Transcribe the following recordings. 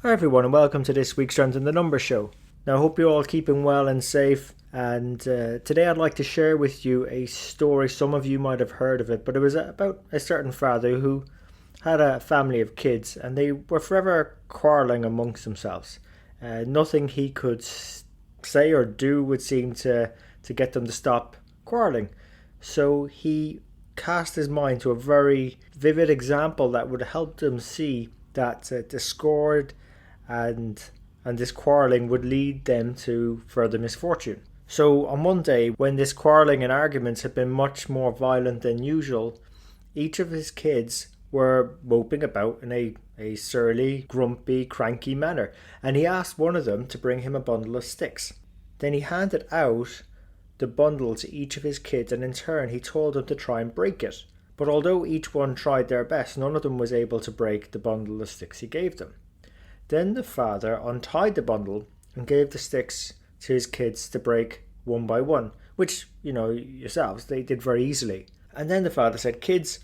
Hi everyone and welcome to this week's Strength in the Numbers show. Now I hope you're all keeping well and safe, and today I'd like to share with you a story. Some of you might have heard of it, but it was about a certain father who had a family of kids and they were forever quarrelling amongst themselves. Nothing he could say or do would seem to get them to stop quarrelling. So he cast his mind to a very vivid example that would help them see that discord and this quarrelling would lead them to further misfortune. So on one day, when this quarrelling and arguments had been much more violent than usual, each of his kids were moping about in a surly, grumpy, cranky manner, and he asked one of them to bring him a bundle of sticks. Then he handed out the bundle to each of his kids, and in turn he told them to try and break it. But although each one tried their best, none of them was able to break the bundle of sticks he gave them. Then the father untied the bundle and gave the sticks to his kids to break one by one, which, yourselves, they did very easily. And then the father said, "Kids,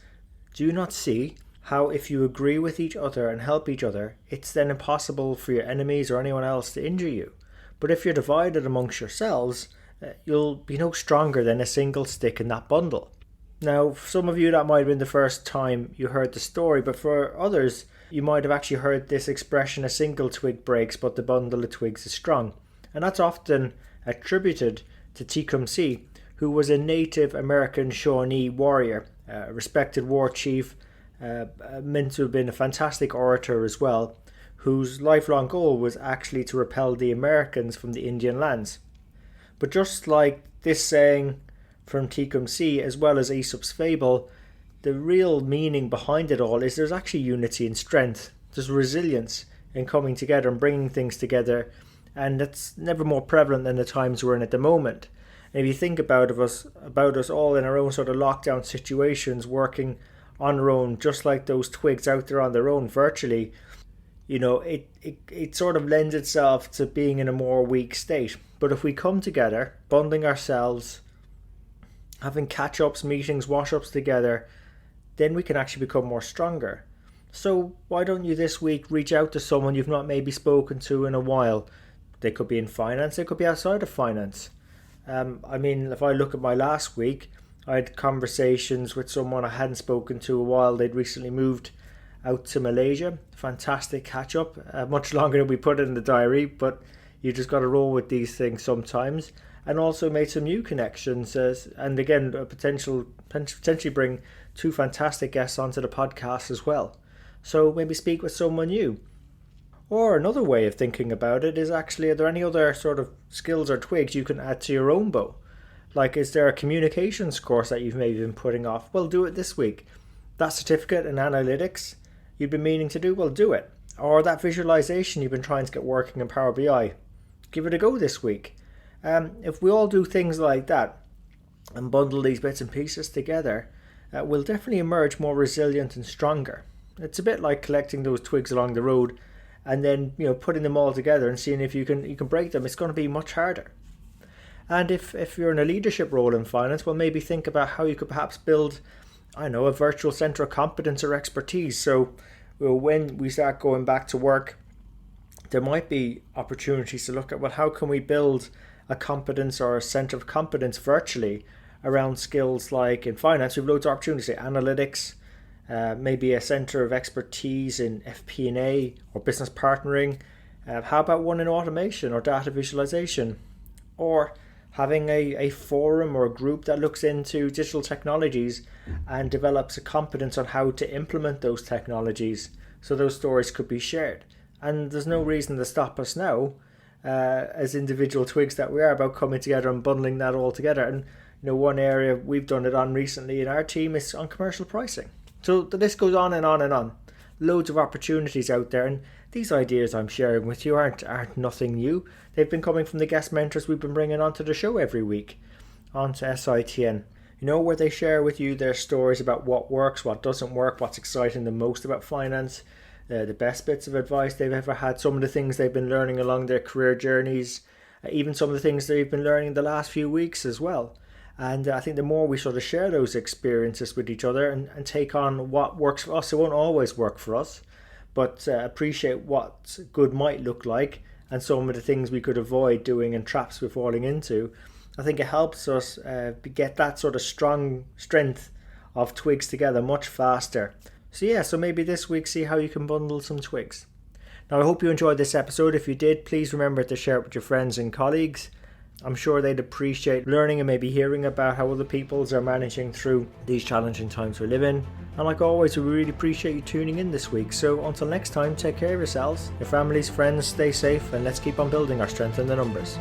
do you not see how if you agree with each other and help each other, it's then impossible for your enemies or anyone else to injure you? But if you're divided amongst yourselves, you'll be no stronger than a single stick in that bundle." Now, for some of you that might have been the first time you heard the story, but for others, you might have actually heard this expression, "a single twig breaks, but the bundle of twigs is strong." And that's often attributed to Tecumseh, who was a Native American Shawnee warrior, a respected war chief, meant to have been a fantastic orator as well, whose lifelong goal was actually to repel the Americans from the Indian lands. But just like this saying from Tecumseh, as well as Aesop's fable, the real meaning behind it all is there's actually unity and strength. There's resilience in coming together and bringing things together, and that's never more prevalent than the times we're in at the moment. And if you think about us all in our own sort of lockdown situations, working on our own, just like those twigs out there on their own virtually, it sort of lends itself to being in a more weak state. But if we come together, bonding ourselves, having catch-ups, meetings, wash-ups together, then we can actually become more stronger. So why don't you this week reach out to someone you've not maybe spoken to in a while? They could be in finance, they could be outside of finance. If I look at my last week, I had conversations with someone I hadn't spoken to a while. They'd recently moved out to Malaysia. Fantastic catch-up, much longer than we put it in the diary, but you just got to roll with these things sometimes. And also made some new connections, and again, potentially bring two fantastic guests onto the podcast as well. So maybe speak with someone new. Or another way of thinking about it is actually, are there any other sort of skills or twigs you can add to your own bow? Like, is there a communications course that you've maybe been putting off? Well, do it this week. That certificate in analytics you've been meaning to do, well, do it. Or that visualization you've been trying to get working in Power BI, give it a go this week. If we all do things like that and bundle these bits and pieces together, we'll definitely emerge more resilient and stronger. It's a bit like collecting those twigs along the road and then putting them all together and seeing if you can break them. It's going to be much harder. And if you're in a leadership role in finance, well, maybe think about how you could perhaps build, a virtual center of competence or expertise. So when we start going back to work, there might be opportunities to look at, well, how can we build a competence or a center of competence virtually around skills like in finance? We have loads of opportunities, say analytics, maybe a center of expertise in FP&A or business partnering. How about one in automation or data visualization? Or having a forum or a group that looks into digital technologies and develops a competence on how to implement those technologies so those stories could be shared. And there's no reason to stop us now, as individual twigs that we are, about coming together and bundling that all together. And one area we've done it on recently in our team is on commercial pricing. So the list goes on and on and on. Loads of opportunities out there, and these ideas I'm sharing with you aren't nothing new. They've been coming from the guest mentors we've been bringing onto the show every week, onto SITN. Where they share with you their stories about what works, what doesn't work, what's exciting them most about finance, the best bits of advice they've ever had, some of the things they've been learning along their career journeys, even some of the things they've been learning the last few weeks as well. And I think the more we sort of share those experiences with each other and take on what works for us, it won't always work for us, but appreciate what good might look like and some of the things we could avoid doing and traps we're falling into, I think it helps us get that sort of strength of twigs together much faster. So maybe this week see how you can bundle some twigs. Now I hope you enjoyed this episode. If you did, please remember to share it with your friends and colleagues. I'm sure they'd appreciate learning and maybe hearing about how other peoples are managing through these challenging times we live in. And like always, we really appreciate you tuning in this week. So until next time, take care of yourselves, your families, friends, stay safe, and let's keep on building our strength in the numbers.